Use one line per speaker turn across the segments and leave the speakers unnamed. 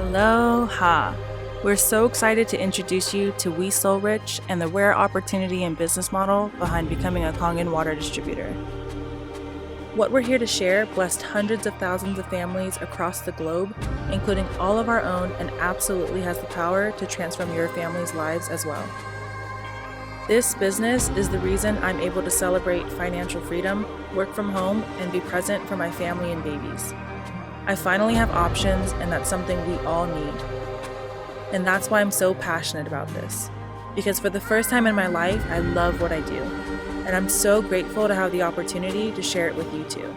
Aloha! We're so excited to introduce you to We Soul Rich and the rare opportunity and business model behind becoming a Kangen Water Distributor. What we're here to share blessed hundreds of thousands of families across the globe, including all of our own, and absolutely has the power to transform your family's lives as well. This business is the reason I'm able to celebrate financial freedom, work from home, and be present for my family and babies. I finally have options, and that's something we all need. And that's why I'm so passionate about this. Because for the first time in my life, I love what I do. And I'm so grateful to have the opportunity to share it with you too.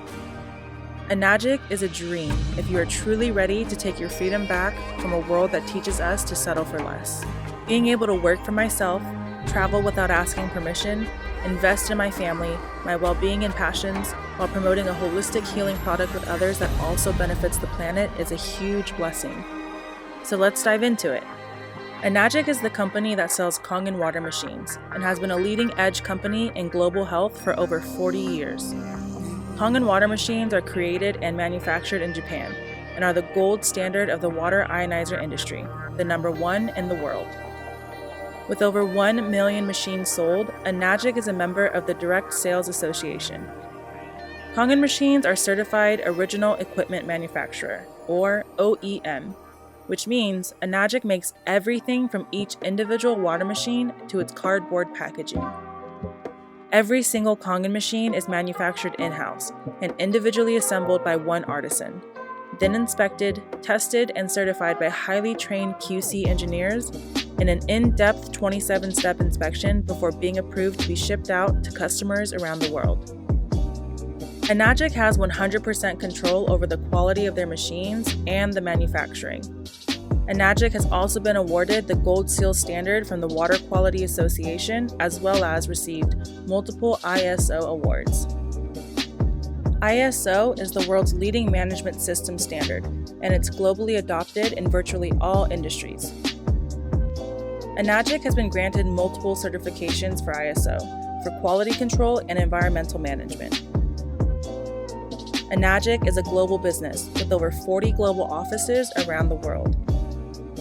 Enagic is a dream if you are truly ready to take your freedom back from a world that teaches us to settle for less. Being able to work for myself, travel without asking permission, invest in my family, my well-being and passions, while promoting a holistic healing product with others that also benefits the planet is a huge blessing. So let's dive into it. Enagic is the company that sells Kangen water machines and has been a leading edge company in global health for over 40 years. Kangen water machines are created and manufactured in Japan and are the gold standard of the water ionizer industry, the #1 in the world. With over 1 million machines sold, Enagic is a member of the Direct Sales Association. Kangen machines are certified original equipment manufacturer, or OEM, which means Enagic makes everything from each individual water machine to its cardboard packaging. Every single Kangen machine is manufactured in-house and individually assembled by one artisan, then inspected, tested, and certified by highly trained QC engineers in an in-depth 27-step inspection before being approved to be shipped out to customers around the world. Enagic has 100% control over the quality of their machines and the manufacturing. Enagic has also been awarded the Gold Seal standard from the Water Quality Association, as well as received multiple ISO awards. ISO is the world's leading management system standard, and it's globally adopted in virtually all industries. Enagic has been granted multiple certifications for ISO, for quality control and environmental management. Enagic is a global business with over 40 global offices around the world.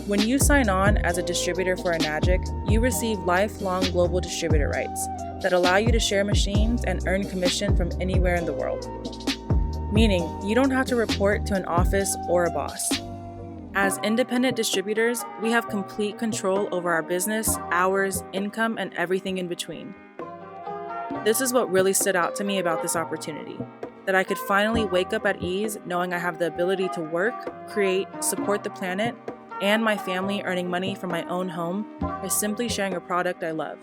When you sign on as a distributor for Enagic, you receive lifelong global distributor rights that allow you to share machines and earn commission from anywhere in the world. Meaning, you don't have to report to an office or a boss. As independent distributors, we have complete control over our business, hours, income, and everything in between. This is what really stood out to me about this opportunity, that I could finally wake up at ease knowing I have the ability to work, create, support the planet, and my family earning money from my own home by simply sharing a product I love.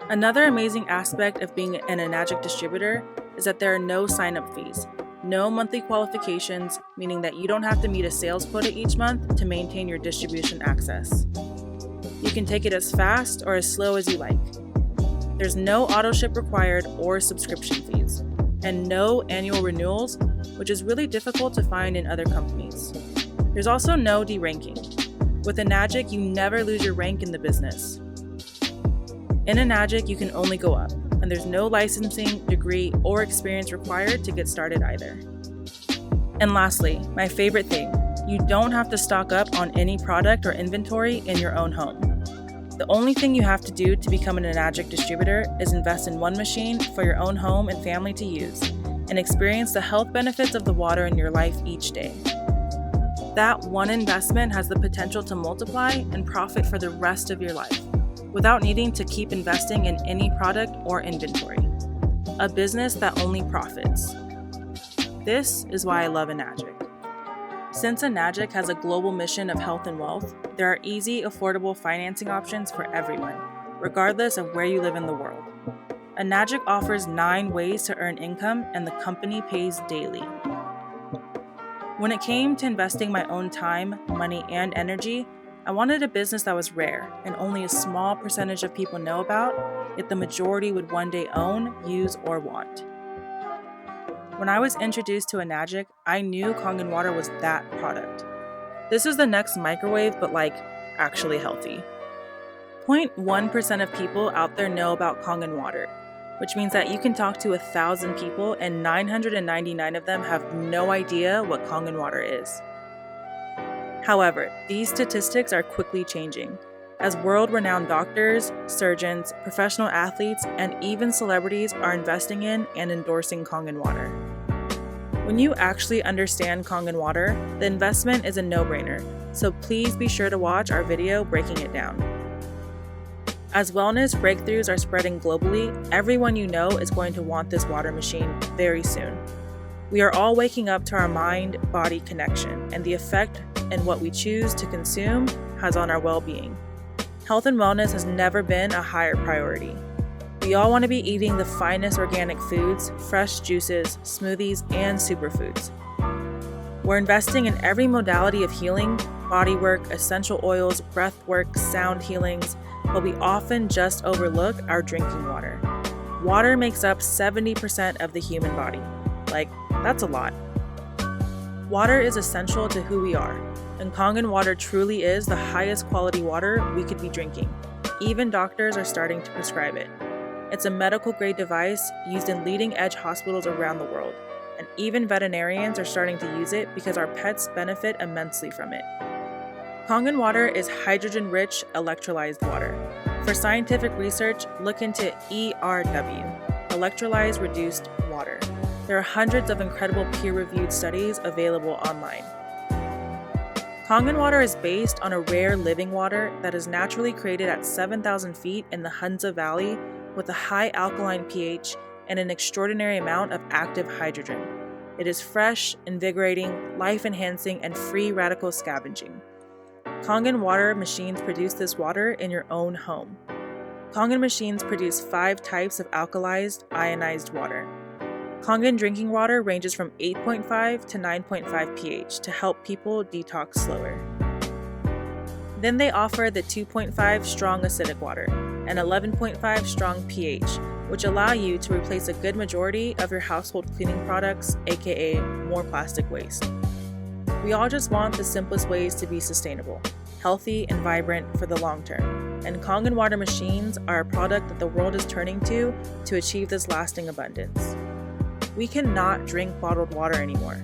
Another amazing aspect of being an Enagic distributor is that there are no sign-up fees, no monthly qualifications, meaning that you don't have to meet a sales quota each month to maintain your distribution access. You can take it as fast or as slow as you like. There's no auto ship required or subscription fees, and no annual renewals, which is really difficult to find in other companies. There's also no deranking. With Enagic, you never lose your rank in the business. In Enagic, you can only go up, and there's no licensing, degree, or experience required to get started either. And lastly, my favorite thing, you don't have to stock up on any product or inventory in your own home. The only thing you have to do to become an Enagic distributor is invest in one machine for your own home and family to use, and experience the health benefits of the water in your life each day. That one investment has the potential to multiply and profit for the rest of your life, without needing to keep investing in any product or inventory. A business that only profits. This is why I love Enagic. Since Enagic has a global mission of health and wealth, there are easy, affordable financing options for everyone, regardless of where you live in the world. Enagic offers 9 ways to earn income, and the company pays daily. When it came to investing my own time, money, and energy, I wanted a business that was rare and only a small percentage of people know about, yet the majority would one day own, use, or want. When I was introduced to Enagic, I knew Kangen water was that product. This is the next microwave, but actually healthy. 0.1% of people out there know about Kangen water, which means that you can talk to 1,000 people and 999 of them have no idea what Kangen water is. However, these statistics are quickly changing, as world-renowned doctors, surgeons, professional athletes, and even celebrities are investing in and endorsing Kangen water. When you actually understand Kangen water, the investment is a no-brainer, so please be sure to watch our video breaking it down. As wellness breakthroughs are spreading globally, everyone you know is going to want this water machine very soon. We are all waking up to our mind-body connection and the effect and what we choose to consume has on our well-being. Health and wellness has never been a higher priority. We all want to be eating the finest organic foods, fresh juices, smoothies, and superfoods. We're investing in every modality of healing, bodywork, essential oils, breath work, sound healings, but we often just overlook our drinking water. Water makes up 70% of the human body. That's a lot. Water is essential to who we are, and Kangen water truly is the highest quality water we could be drinking. Even doctors are starting to prescribe it. It's a medical-grade device used in leading-edge hospitals around the world, and even veterinarians are starting to use it because our pets benefit immensely from it. Kangen water is hydrogen-rich electrolyzed water. For scientific research, look into ERW, electrolyzed reduced water. There are hundreds of incredible peer-reviewed studies available online. Kangen water is based on a rare living water that is naturally created at 7,000 feet in the Hunza Valley with a high alkaline pH and an extraordinary amount of active hydrogen. It is fresh, invigorating, life-enhancing, and free radical scavenging. Kangen water machines produce this water in your own home. Kangen machines produce 5 types of alkalized, ionized water. Kangen drinking water ranges from 8.5 to 9.5 pH to help people detox slower. Then they offer the 2.5 strong acidic water and 11.5 strong pH, which allow you to replace a good majority of your household cleaning products, aka more plastic waste. We all just want the simplest ways to be sustainable, healthy, and vibrant for the long term, and Kangen water machines are a product that the world is turning to achieve this lasting abundance. We cannot drink bottled water anymore.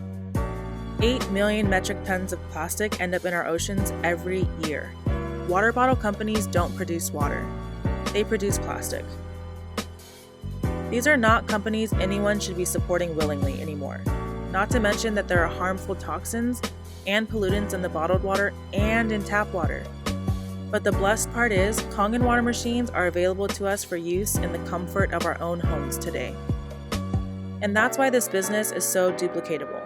8 million metric tons of plastic end up in our oceans every year. Water bottle companies don't produce water. They produce plastic. These are not companies anyone should be supporting willingly anymore. Not to mention that there are harmful toxins and pollutants in the bottled water and in tap water. But the blessed part is, Kangen water machines are available to us for use in the comfort of our own homes today. And that's why this business is so duplicatable.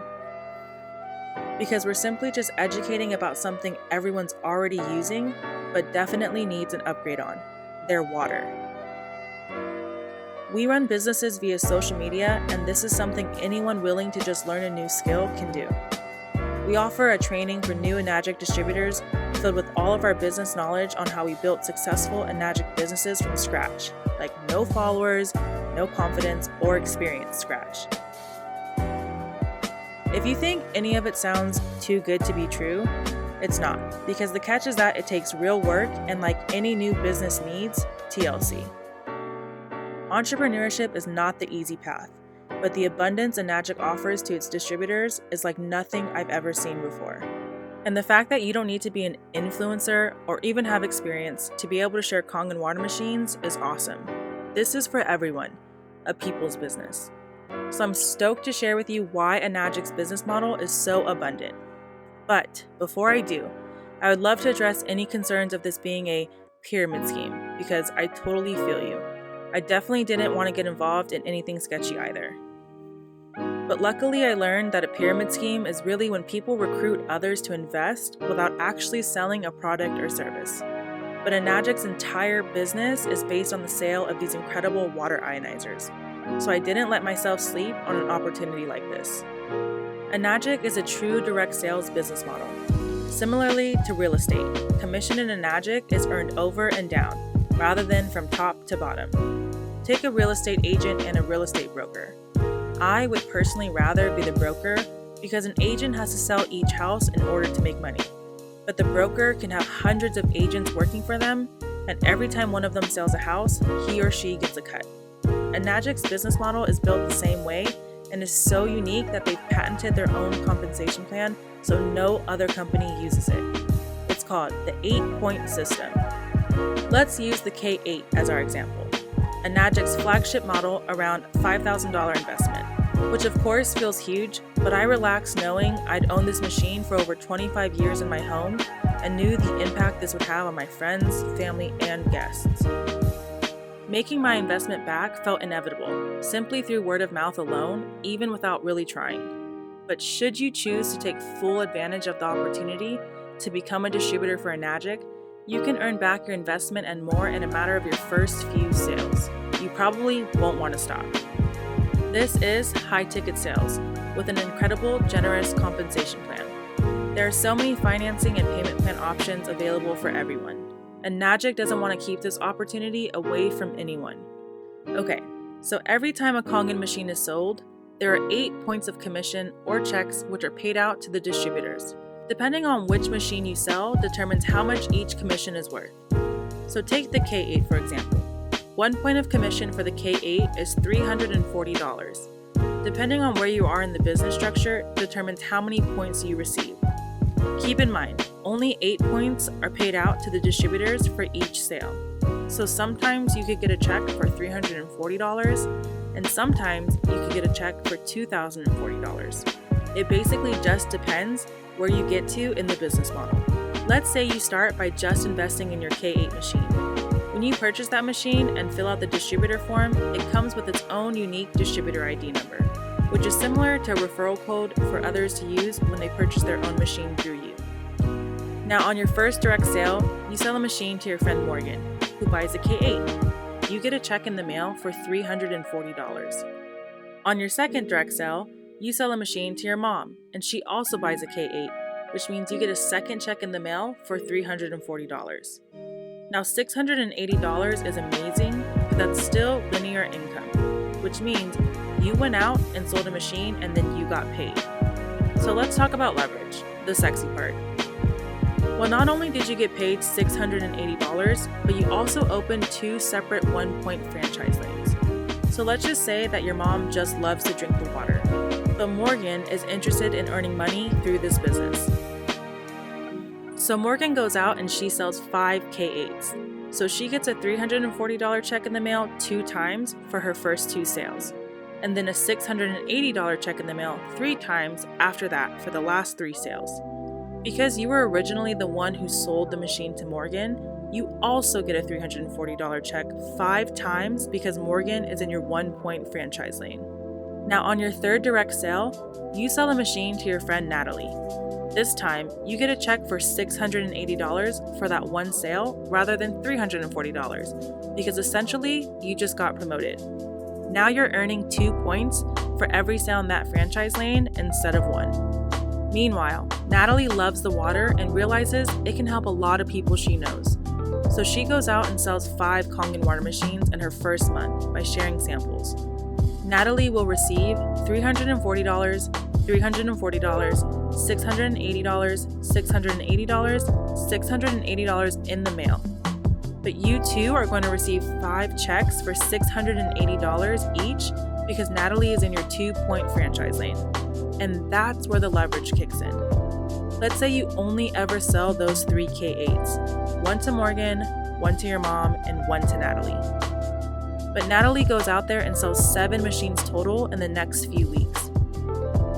Because we're simply just educating about something everyone's already using, but definitely needs an upgrade on: their water. We run businesses via social media, and this is something anyone willing to just learn a new skill can do. We offer a training for new Enagic distributors filled with all of our business knowledge on how we built successful Enagic businesses from scratch, like no followers, no confidence, or experience scratch. If you think any of it sounds too good to be true, it's not, because the catch is that it takes real work, and like any new business needs, TLC. Entrepreneurship is not the easy path, but the abundance Enagic offers to its distributors is like nothing I've ever seen before. And the fact that you don't need to be an influencer or even have experience to be able to share Kangen water machines is awesome. This is for everyone, a people's business. So I'm stoked to share with you why Enagic's business model is so abundant. But before I do, I would love to address any concerns of this being a pyramid scheme, because I totally feel you. I definitely didn't want to get involved in anything sketchy either. But luckily I learned that a pyramid scheme is really when people recruit others to invest without actually selling a product or service. But Enagic's entire business is based on the sale of these incredible water ionizers. So I didn't let myself sleep on an opportunity like this. Enagic is a true direct sales business model. Similarly to real estate, commission in Enagic is earned over and down, rather than from top to bottom. Take a real estate agent and a real estate broker. I would personally rather be the broker because an agent has to sell each house in order to make money. But the broker can have hundreds of agents working for them, and every time one of them sells a house, he or she gets a cut. Enagic's business model is built the same way, and is so unique that they've patented their own compensation plan so no other company uses it. It's called the 8-point system. Let's use the K8 as our example. Enagic's flagship model, around $5,000 investment, which of course feels huge, but I relaxed knowing I'd owned this machine for over 25 years in my home and knew the impact this would have on my friends, family, and guests. Making my investment back felt inevitable, simply through word of mouth alone, even without really trying. But should you choose to take full advantage of the opportunity to become a distributor for Enagic, you can earn back your investment and more in a matter of your first few sales. You probably won't want to stop. This is high-ticket sales with an incredible, generous compensation plan. There are so many financing and payment plan options available for everyone. Enagic doesn't want to keep this opportunity away from anyone. Okay, so every time a Kangen machine is sold, there are 8 points of commission or checks which are paid out to the distributors. Depending on which machine you sell determines how much each commission is worth. So take the K8 for example. 1 point of commission for the K8 is $340. Depending on where you are in the business structure determines how many points you receive. Keep in mind, only 8 points are paid out to the distributors for each sale. So sometimes you could get a check for $340, and sometimes you could get a check for $2,040. It basically just depends where you get to in the business model. Let's say you start by just investing in your K8 machine. When you purchase that machine and fill out the distributor form, it comes with its own unique distributor ID number, which is similar to a referral code for others to use when they purchase their own machine through you. Now on your first direct sale, you sell a machine to your friend Morgan, who buys a K8. You get a check in the mail for $340. On your second direct sale, you sell a machine to your mom, and she also buys a K8, which means you get a second check in the mail for $340. Now $680 is amazing, but that's still linear income, which means you went out and sold a machine and then you got paid. So let's talk about leverage, the sexy part. Well, not only did you get paid $680, but you also opened 2 separate 1-point franchise lanes. So let's just say that your mom just loves to drink the water, but Morgan is interested in earning money through this business. So Morgan goes out and she sells 5 K8s. So she gets a $340 check in the mail 2 times for her first 2 sales, and then a $680 check in the mail 3 times after that for the last 3 sales. Because you were originally the one who sold the machine to Morgan, you also get a $340 check 5 times because Morgan is in your 1-point franchise lane. Now on your third direct sale, you sell a machine to your friend Natalie. This time, you get a check for $680 for that one sale rather than $340 because essentially you just got promoted. Now you're earning 2 points for every sale in that franchise lane instead of 1. Meanwhile, Natalie loves the water and realizes it can help a lot of people she knows. So she goes out and sells 5 Kangen water machines in her first month by sharing samples. Natalie will receive $340, $340, $680, $680, $680 in the mail. But you too are going to receive 5 checks for $680 each because Natalie is in your 2-point franchise lane. And that's where the leverage kicks in. Let's say you only ever sell those 3 K8s, 1 to Morgan, 1 to your mom, and 1 to Natalie. But Natalie goes out there and sells 7 machines total in the next few weeks.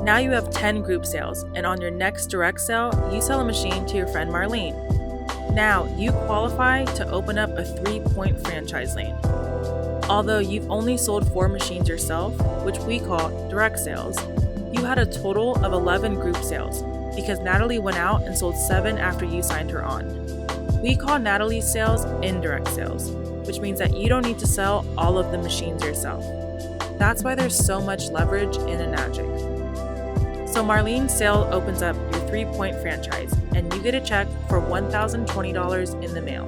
Now you have 10 group sales, and on your next direct sale, you sell a machine to your friend Marlene. Now you qualify to open up a 3-point franchise lane. Although you've only sold 4 machines yourself, which we call direct sales, you had a total of 11 group sales because Natalie went out and sold 7 after you signed her on. We call Natalie's sales indirect sales, which means that you don't need to sell all of the machines yourself. That's why there's so much leverage in Enagic. So Marlene's sale opens up your 3-point franchise, and you get a check for $1,020 in the mail.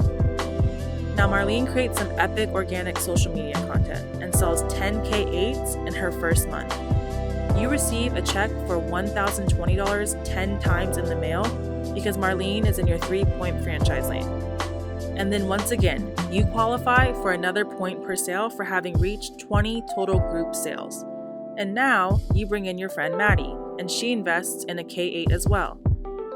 Now Marlene creates some epic organic social media content and sells 10 K8s in her first month. You receive a check for $1,020 10 times in the mail because Marlene is in your 3-point franchise lane. And then once again, you qualify for another point per sale for having reached 20 total group sales. And now you bring in your friend Maddie, and she invests in a K8 as well.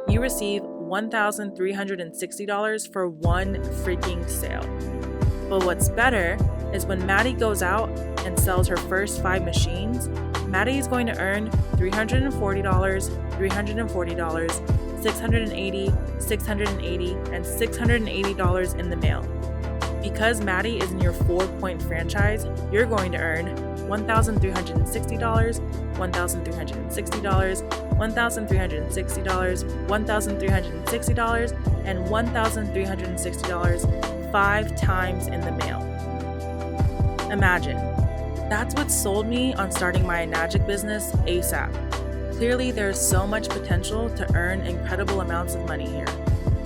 You receive $1,360 for one freaking sale. But what's better is when Maddie goes out and sells her first 5 machines, Maddie is going to earn $340, $340, $680, $680, and $680 in the mail. Because Maddie is in your 4-point franchise, you're going to earn $1,360, $1,360, $1,360, $1,360, and $1,360 5 times in the mail. Imagine. That's what sold me on starting my Enagic business ASAP. Clearly, there's so much potential to earn incredible amounts of money here,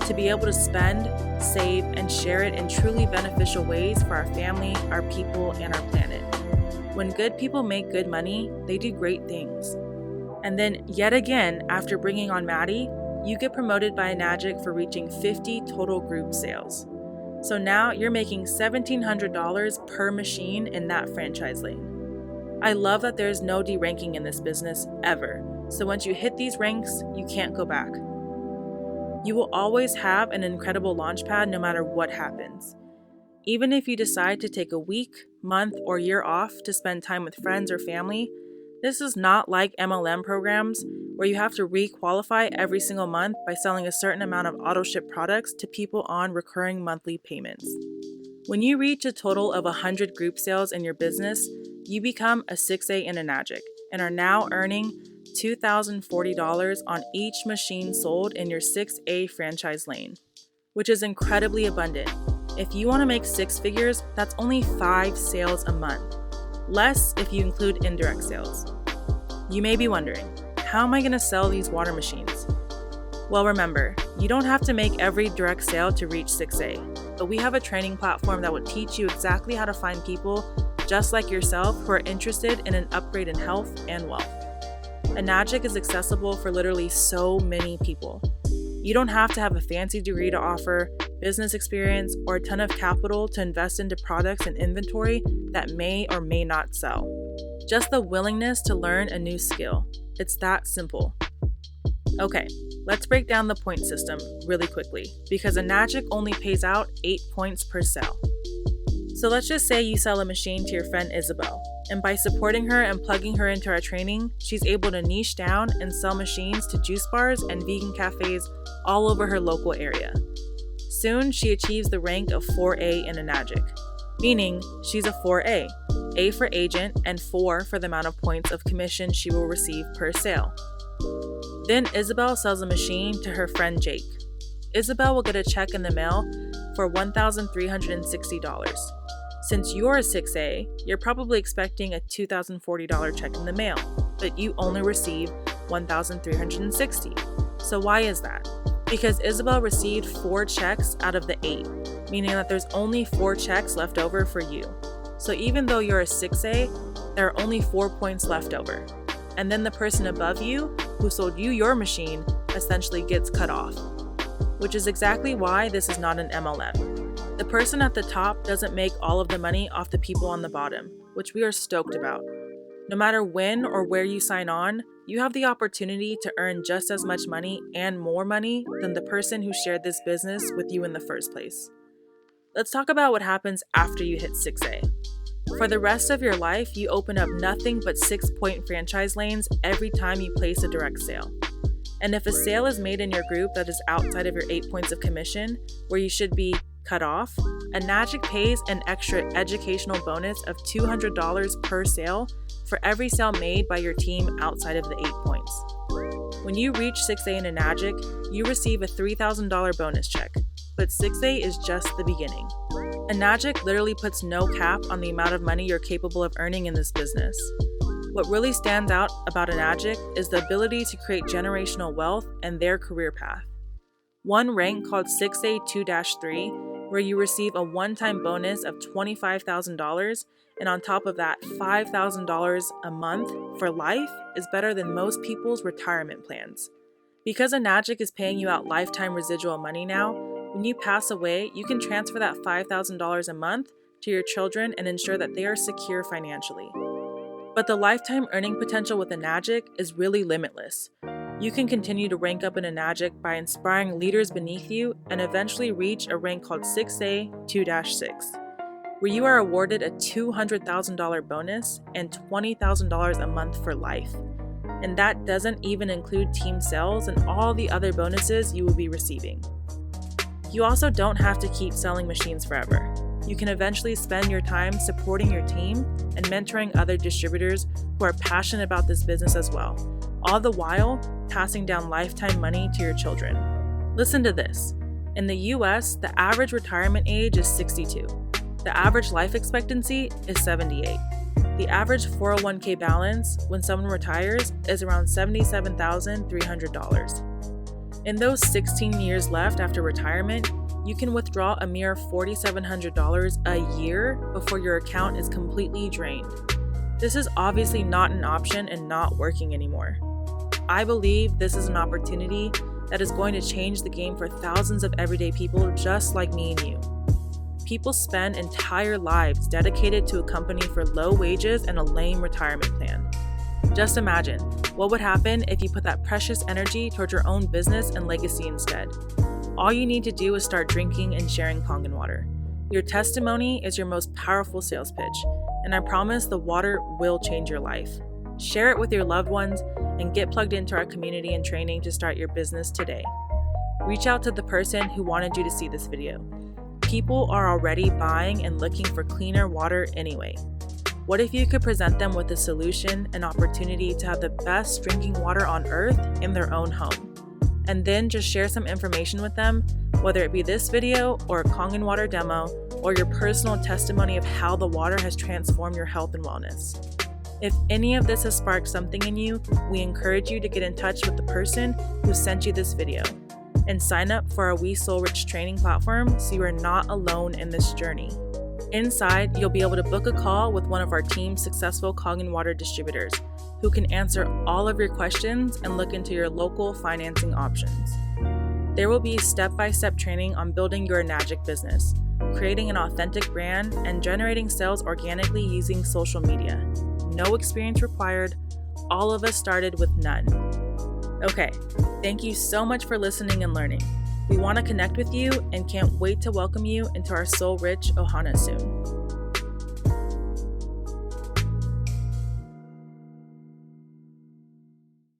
to be able to spend, save, and share it in truly beneficial ways for our family, our people, and our planet. When good people make good money, they do great things. And then, yet again, after bringing on Maddie, you get promoted by Enagic for reaching 50 total group sales. So now you're making $1,700 per machine in that franchise lane. I love that there's no deranking in this business ever. So once you hit these ranks, you can't go back. You will always have an incredible launchpad no matter what happens. Even if you decide to take a week, month, or year off to spend time with friends or family, this is not like MLM programs where you have to re-qualify every single month by selling a certain amount of auto-ship products to people on recurring monthly payments. When you reach a total of 100 group sales in your business, you become a 6A in Enagic and are now earning $2,040 on each machine sold in your 6A franchise lane, which is incredibly abundant. If you want to make 6 figures, that's only 5 sales a month, less if you include indirect sales. You may be wondering, how am I going to sell these water machines? Well, remember, you don't have to make every direct sale to reach 6A, but we have a training platform that will teach you exactly how to find people just like yourself who are interested in an upgrade in health and wealth. Enagic is accessible for literally so many people. You don't have to have a fancy degree to offer, business experience, or a ton of capital to invest into products and inventory that may or may not sell. Just the willingness to learn a new skill. It's that simple. Okay, let's break down the point system really quickly, because Enagic only pays out 8 points per sale. So let's just say you sell a machine to your friend Isabel, and by supporting her and plugging her into our training, she's able to niche down and sell machines to juice bars and vegan cafes all over her local area. Soon, she achieves the rank of 4A in Enagic, meaning she's a 4A, A for agent, and 4 for the amount of points of commission she will receive per sale. Then Isabel sells a machine to her friend Jake. Isabel will get a check in the mail for $1,360. Since you're a 6A, you're probably expecting a $2,040 check in the mail, but you only receive $1,360. So why is that? Because Isabel received 4 checks out of the 8, meaning that there's only 4 checks left over for you. So even though you're a 6A, there are only 4 points left over. And then the person above you, who sold you your machine, essentially gets cut off, which is exactly why this is not an MLM. The person at the top doesn't make all of the money off the people on the bottom, which we are stoked about. No matter when or where you sign on, you have the opportunity to earn just as much money and more money than the person who shared this business with you in the first place. Let's talk about what happens after you hit 6A. For the rest of your life, you open up nothing but 6-point franchise lanes every time you place a direct sale. And if a sale is made in your group that is outside of your 8 points of commission, where you should be cut off, Enagic pays an extra educational bonus of $200 per sale for every sale made by your team outside of the 8 points. When you reach 6A in Enagic, you receive a $3,000 bonus check, but 6A is just the beginning. Enagic literally puts no cap on the amount of money you're capable of earning in this business. What really stands out about Enagic is the ability to create generational wealth and their career path. One rank called 6A 2-3, where you receive a one-time bonus of $25,000, and on top of that, $5,000 a month for life, is better than most people's retirement plans. Because Enagic is paying you out lifetime residual money now, when you pass away, you can transfer that $5,000 a month to your children and ensure that they are secure financially. But the lifetime earning potential with Enagic is really limitless. You can continue to rank up in Enagic by inspiring leaders beneath you and eventually reach a rank called 6A 2-6, where you are awarded a $200,000 bonus and $20,000 a month for life. And that doesn't even include team sales and all the other bonuses you will be receiving. You also don't have to keep selling machines forever. You can eventually spend your time supporting your team and mentoring other distributors who are passionate about this business as well, all the while passing down lifetime money to your children. Listen to this. In the US, the average retirement age is 62. The average life expectancy is 78. The average 401k balance when someone retires is around $77,300. In those 16 years left after retirement, you can withdraw a mere $4,700 a year before your account is completely drained. This is obviously not an option and not working anymore. I believe this is an opportunity that is going to change the game for thousands of everyday people just like me and you. People spend entire lives dedicated to a company for low wages and a lame retirement plan. Just imagine what would happen if you put that precious energy towards your own business and legacy instead. All you need to do is start drinking and sharing Kangen water. Your testimony is your most powerful sales pitch, and I promise the water will change your life. Share it with your loved ones and get plugged into our community and training to start your business today. Reach out to the person who wanted you to see this video. People are already buying and looking for cleaner water anyway. What if you could present them with a solution and opportunity to have the best drinking water on earth in their own home? And then just share some information with them, whether it be this video or a Kangen water demo or your personal testimony of how the water has transformed your health and wellness. If any of this has sparked something in you, we encourage you to get in touch with the person who sent you this video and sign up for our We Soul Rich training platform so you are not alone in this journey. Inside, you'll be able to book a call with one of our team's successful Kangen Water distributors who can answer all of your questions and look into your local financing options. There will be step-by-step training on building your Enagic business, creating an authentic brand, and generating sales organically using social media. No experience required. All of us started with none. Okay, thank you so much for listening and learning. We want to connect with you and can't wait to welcome you into our Soul Rich Ohana soon.